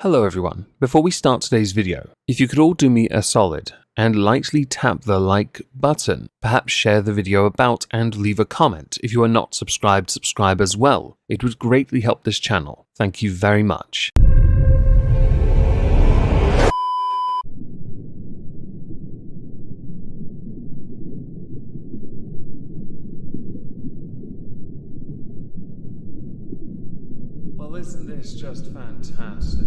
Hello everyone. Before we start today's video, if you could all do me a solid and lightly tap the like button, perhaps share the video about and leave a comment. If you are not subscribed, subscribe as well. It would greatly help this channel. Thank you very much. Well, isn't this just fantastic?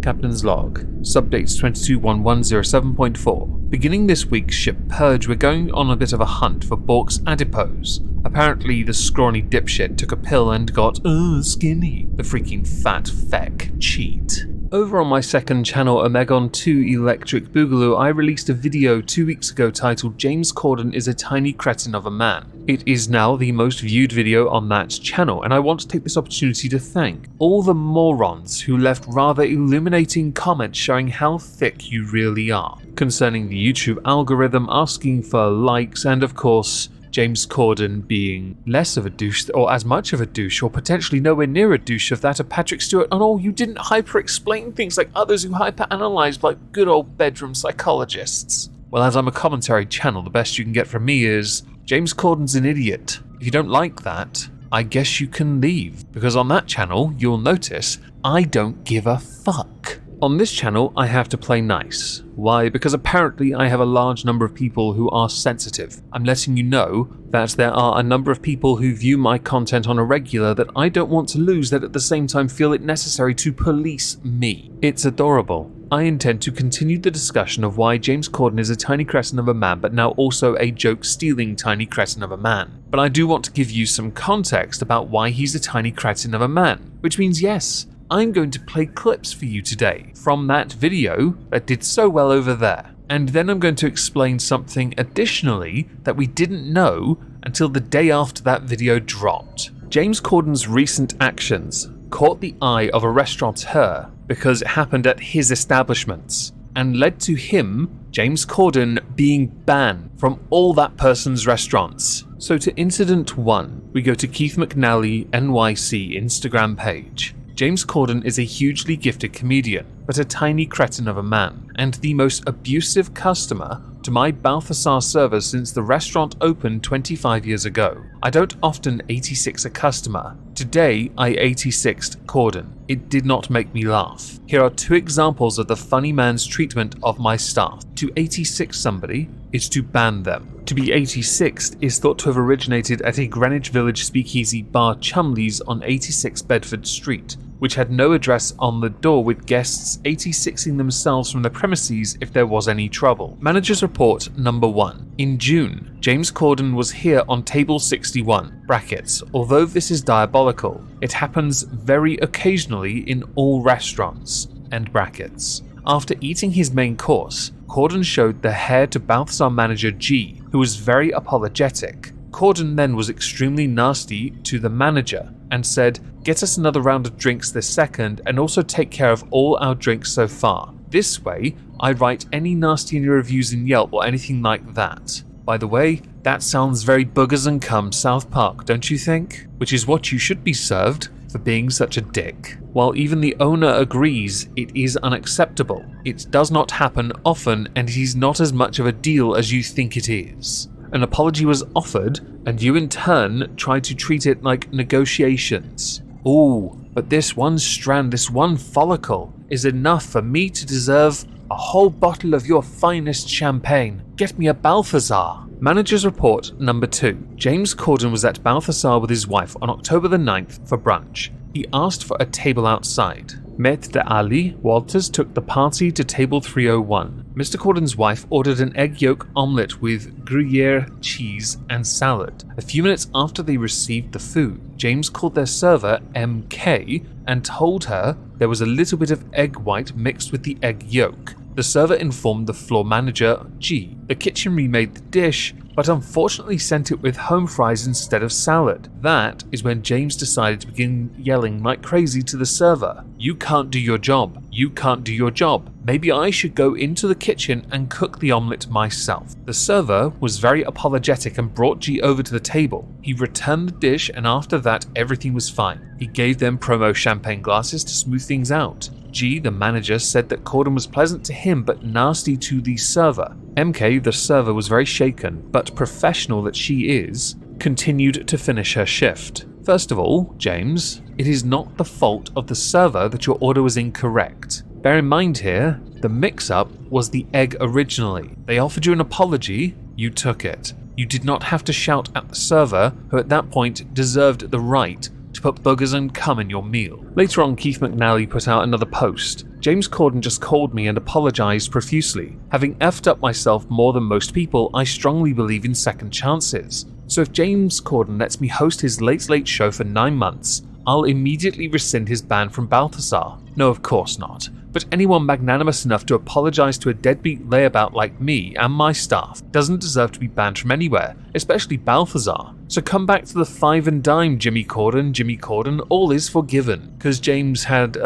Captain's Log, Subdates 221107.4. Beginning this week's ship Purge, we're going on a bit of a hunt for Bork's adipose. Apparently, the scrawny dipshit took a pill and got, skinny. The freaking fat feck cheat. Over on my second channel, Omegon 2 Electric Boogaloo, I released a video 2 weeks ago titled James Corden is a tiny cretin of a man. It is now the most viewed video on that channel, and I want to take this opportunity to thank all the morons who left rather illuminating comments showing how thick you really are, concerning the YouTube algorithm, asking for likes, and of course, James Corden being less of a douche, or as much of a douche, or potentially nowhere near a douche of that of Patrick Stewart. And oh, you didn't hyper-explain things like others who hyper-analyze like good old bedroom psychologists. Well, as I'm a commentary channel, the best you can get from me is, James Corden's an idiot. If you don't like that, I guess you can leave. Because on that channel, you'll notice, I don't give a fuck. On this channel, I have to play nice. Why? Because apparently I have a large number of people who are sensitive. I'm letting you know that there are a number of people who view my content on a regular that I don't want to lose, that at the same time feel it necessary to police me. It's adorable. I intend to continue the discussion of why James Corden is a tiny cretin of a man, but now also a joke-stealing tiny cretin of a man. But I do want to give you some context about why he's a tiny cretin of a man, which means yes, I'm going to play clips for you today from that video that did so well over there. And then I'm going to explain something additionally that we didn't know until the day after that video dropped. James Corden's recent actions caught the eye of a restaurateur because it happened at his establishments and led to him, James Corden, being banned from all that person's restaurants. So to incident 1, we go to Keith McNally NYC Instagram page. James Corden is a hugely gifted comedian, but a tiny cretin of a man, and the most abusive customer to my Balthazar server since the restaurant opened 25 years ago. I don't often 86 a customer. Today, I 86'd Corden. It did not make me laugh. Here are 2 examples of the funny man's treatment of my staff. To 86 somebody is to ban them. To be 86'd is thought to have originated at a Greenwich Village speakeasy bar Chumley's on 86 Bedford Street, which had no address on the door, with guests 86ing themselves from the premises if there was any trouble. Manager's report number 1. In June, James Corden was here on table 61, brackets. Although this is diabolical, it happens very occasionally in all restaurants, end brackets. After eating his main course, Corden showed the hair to Balthazar manager G, who was very apologetic. Corden then was extremely nasty to the manager and said, "Get us another round of drinks this second and also take care of all our drinks so far. This way, I write any nasty in your reviews in Yelp or anything like that." By the way, that sounds very boogers and cum South Park, don't you think? Which is what you should be served for being such a dick. While even the owner agrees it is unacceptable, it does not happen often and it is not as much of a deal as you think it is. An apology was offered, and you in turn tried to treat it like negotiations. Ooh, but this one strand, this one follicle, is enough for me to deserve a whole bottle of your finest champagne. Get me a Balthazar. Manager's report number 2. James Corden was at Balthazar with his wife on October the 9th for brunch. He asked for a table outside. Maître d'Ali Walters took the party to table 301. Mr. Corden's wife ordered an egg yolk omelette with Gruyere cheese and salad. A few minutes after they received the food, James called their server MK and told her there was a little bit of egg white mixed with the egg yolk. The server informed the floor manager G. The kitchen remade the dish, but unfortunately sent it with home fries instead of salad. That is when James decided to begin yelling like crazy to the server. You can't do your job. You can't do your job. Maybe I should go into the kitchen and cook the omelette myself. The server was very apologetic and brought G over to the table. He returned the dish, and after that everything was fine. He gave them promo champagne glasses to smooth things out. G, the manager, said that Corden was pleasant to him but nasty to the server. MK, the server, was very shaken, but professional that she is, continued to finish her shift. First of all, James, it is not the fault of the server that your order was incorrect. Bear in mind here, the mix-up was the egg originally. They offered you an apology, you took it. You did not have to shout at the server, who at that point deserved the right to put boogers and cum in your meal. Later on, Keith McNally put out another post. James Corden just called me and apologized profusely. Having effed up myself more than most people, I strongly believe in second chances. So if James Corden lets me host his Late Show for 9 months, I'll immediately rescind his ban from Balthazar. No, of course not. But anyone magnanimous enough to apologize to a deadbeat layabout like me and my staff doesn't deserve to be banned from anywhere, especially Balthazar. So come back to the 5 and dime, Jimmy Corden, all is forgiven. Because James had,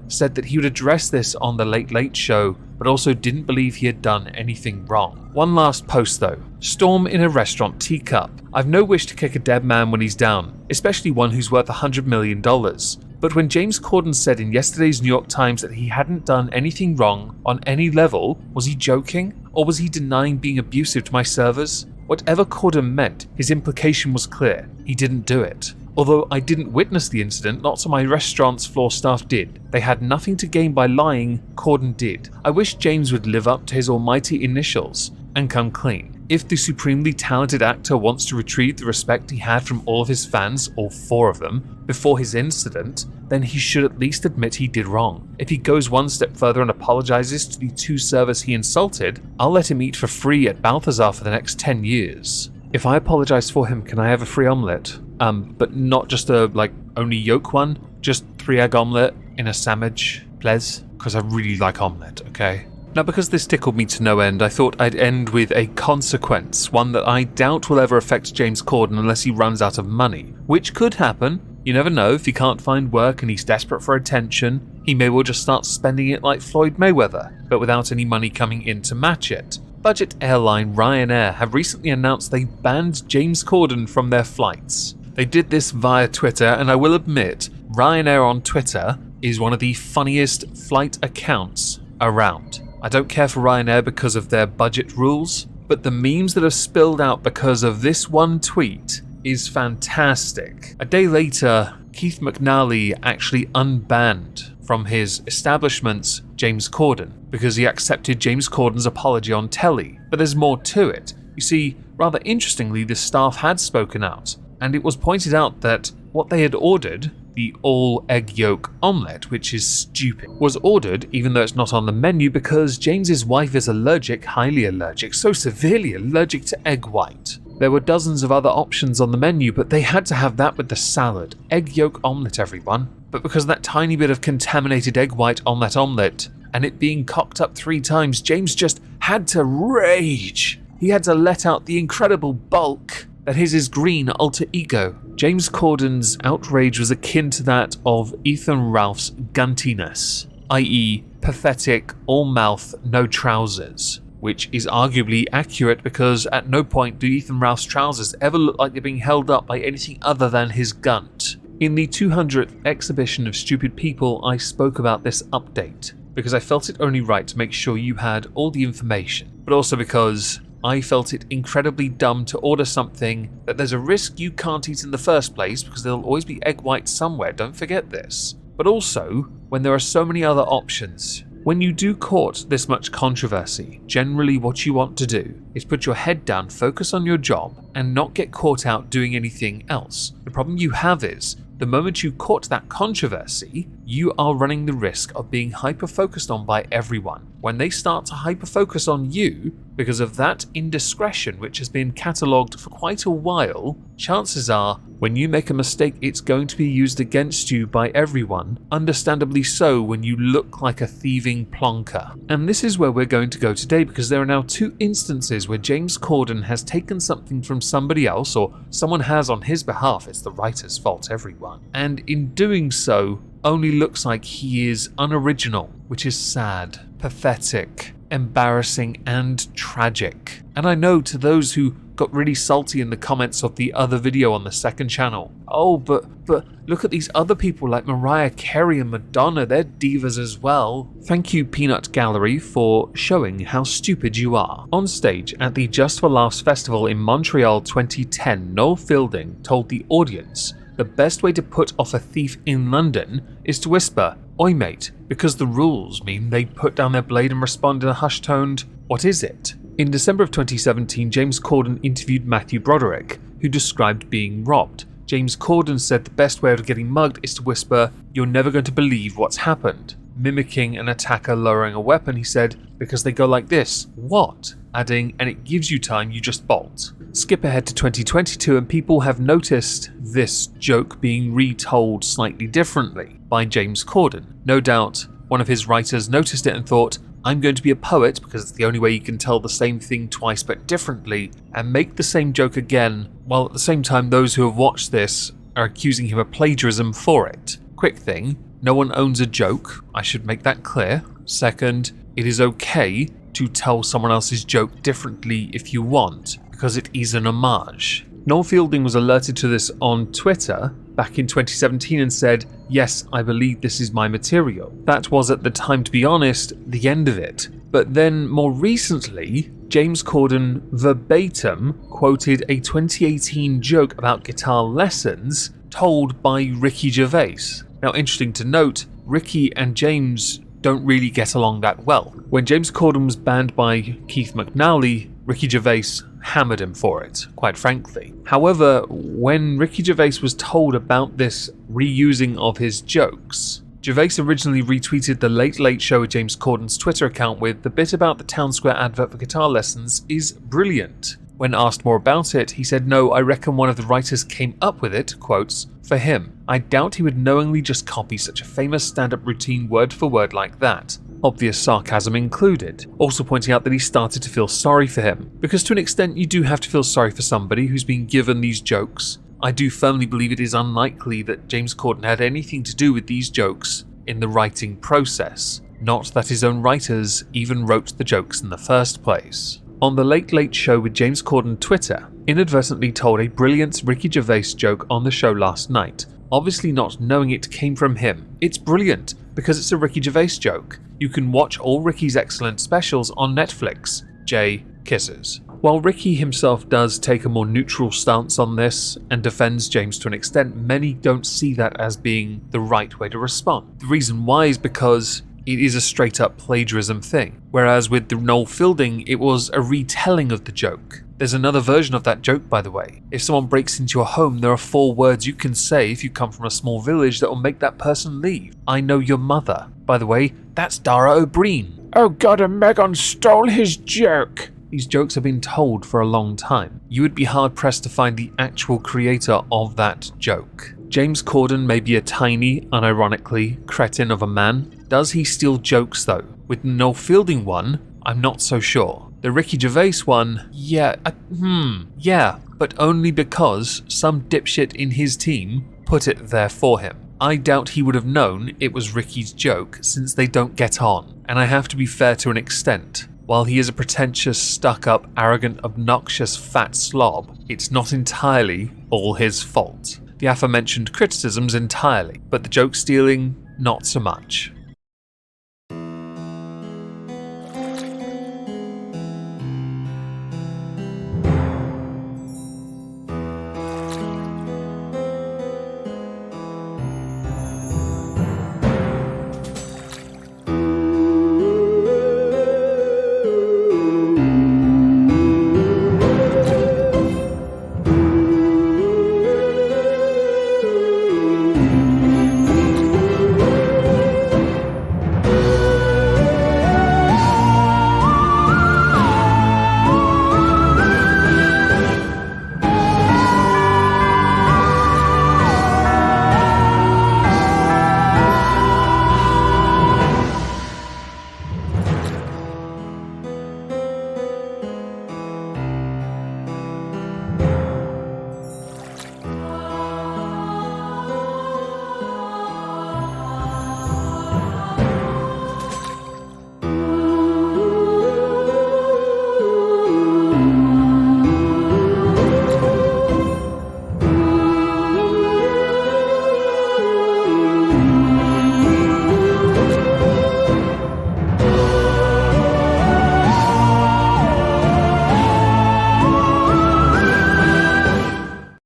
said that he would address this on the Late Show, but also didn't believe he had done anything wrong. One last post though. Storm in a restaurant teacup. I've no wish to kick a dead man when he's down, especially one who's worth $100 million. But when James Corden said in yesterday's New York Times that he hadn't done anything wrong on any level, was he joking? Or was he denying being abusive to my servers? Whatever Corden meant, his implication was clear. He didn't do it. Although I didn't witness the incident, lots of my restaurant's floor staff did. They had nothing to gain by lying, Corden did. I wish James would live up to his almighty initials and come clean. If the supremely talented actor wants to retrieve the respect he had from all of his fans, all 4 of them, before his incident, then he should at least admit he did wrong. If he goes one step further and apologizes to the 2 servers he insulted, I'll let him eat for free at Balthazar for the next 10 years. If I apologize for him, can I have a free omelette? But not just a, only yolk one, just 3 egg omelette in a sandwich, please? Because I really like omelette, okay? Now, because this tickled me to no end, I thought I'd end with a consequence, one that I doubt will ever affect James Corden unless he runs out of money, which could happen. You never know, if he can't find work and he's desperate for attention, he may well just start spending it like Floyd Mayweather, but without any money coming in to match it. Budget airline Ryanair have recently announced they banned James Corden from their flights. They did this via Twitter, and I will admit, Ryanair on Twitter is one of the funniest flight accounts around. I don't care for Ryanair because of their budget rules, but the memes that have spilled out because of this one tweet is fantastic. A day later, Keith McNally actually unbanned from his establishment's James Corden because he accepted James Corden's apology on telly. But there's more to it. You see, rather interestingly, the staff had spoken out, and it was pointed out that what they had ordered, the all-egg yolk omelette, which is stupid, was ordered even though it's not on the menu because James's wife is allergic, highly allergic, so severely allergic to egg white. There were dozens of other options on the menu, but they had to have that with the salad. Egg yolk omelette, everyone. But because of that tiny bit of contaminated egg white on that omelette, and it being cocked up 3 times, James just had to rage. He had to let out the incredible bulk that is his green alter ego. James Corden's outrage was akin to that of Ethan Ralph's guntiness, i.e. pathetic, all mouth, no trousers, which is arguably accurate because at no point do Ethan Ralph's trousers ever look like they're being held up by anything other than his gunt. In the 200th exhibition of Stupid People, I spoke about this update because I felt it only right to make sure you had all the information, but also because I felt it incredibly dumb to order something that there's a risk you can't eat in the first place because there'll always be egg white somewhere, don't forget this. But also, when there are so many other options. When you do court this much controversy, generally what you want to do is put your head down, focus on your job, and not get caught out doing anything else. The problem you have is, the moment you court that controversy, you are running the risk of being hyper-focused on by everyone. When they start to hyper-focus on you because of that indiscretion which has been catalogued for quite a while, chances are when you make a mistake it's going to be used against you by everyone, understandably so when you look like a thieving plonker. And this is where we're going to go today, because there are now 2 instances where James Corden has taken something from somebody else, or someone has on his behalf. It's the writer's fault, everyone. And in doing so, only looks like he is unoriginal, which is sad, pathetic, embarrassing, and tragic. And I know to those who got really salty in the comments of the other video on the second channel, oh, but look at these other people like Mariah Carey and Madonna, they're divas as well. Thank you, Peanut Gallery, for showing how stupid you are. On stage at the Just for Laughs festival in Montreal 2010, Noel Fielding told the audience the best way to put off a thief in London is to whisper, "Oi mate," because the rules mean they put down their blade and respond in a hush-toned, "What is it?" In December of 2017, James Corden interviewed Matthew Broderick, who described being robbed. James Corden said the best way of getting mugged is to whisper, "You're never going to believe what's happened." Mimicking an attacker lowering a weapon, he said, "Because they go like this." What? Adding, "And it gives you time, you just bolt." Skip ahead to 2022 and people have noticed this joke being retold slightly differently by James Corden. No doubt one of his writers noticed it and thought, I'm going to be a poet because it's the only way you can tell the same thing twice but differently and make the same joke again, while at the same time those who have watched this are accusing him of plagiarism for it. Quick thing, no one owns a joke, I should make that clear. Second, it is okay to tell someone else's joke differently if you want, because it is an homage. Noel Fielding was alerted to this on Twitter back in 2017 and said, "Yes, I believe this is my material." That was, at the time, to be honest, the end of it. But then more recently, James Corden verbatim quoted a 2018 joke about guitar lessons told by Ricky Gervais. Now, interesting to note, Ricky and James don't really get along that well. When James Corden was banned by Keith McNally, Ricky Gervais hammered him for it, quite frankly. However, when Ricky Gervais was told about this reusing of his jokes, Gervais originally retweeted the Late Late Show with James Corden's Twitter account with, "The bit about the Town Square advert for guitar lessons is brilliant." When asked more about it, he said, "No, I reckon one of the writers came up with it," quotes, "for him. I doubt he would knowingly just copy such a famous stand-up routine word for word like that." Obvious sarcasm included, also pointing out that he started to feel sorry for him, because to an extent you do have to feel sorry for somebody who's been given these jokes. I do firmly believe it is unlikely that James Corden had anything to do with these jokes in the writing process, not that his own writers even wrote the jokes in the first place. On the Late Late Show with James Corden Twitter, inadvertently told a brilliant Ricky Gervais joke on the show last night, obviously not knowing it came from him. It's brilliant, because it's a Ricky Gervais joke. You can watch all Ricky's excellent specials on Netflix. J. Kisses. While Ricky himself does take a more neutral stance on this and defends James to an extent, many don't see that as being the right way to respond. The reason why is because it is a straight up plagiarism thing, whereas with the Noel Fielding it was a retelling of the joke. There's another version of that joke, by the way. If someone breaks into your home, there are 4 words you can say if you come from a small village that will make that person leave. I know your mother. By the way, that's Dara O'Brien. Oh god, and Megan stole his joke. These jokes have been told for a long time. You would be hard pressed to find the actual creator of that joke. James Corden may be a tiny, unironically, cretin of a man. Does he steal jokes though? With the Noel Fielding one, I'm not so sure. The Ricky Gervais one, yeah, but only because some dipshit in his team put it there for him. I doubt he would have known it was Ricky's joke since they don't get on, and I have to be fair to an extent. While he is a pretentious, stuck-up, arrogant, obnoxious, fat slob, it's not entirely all his fault. The aforementioned criticisms entirely, but the joke stealing, not so much.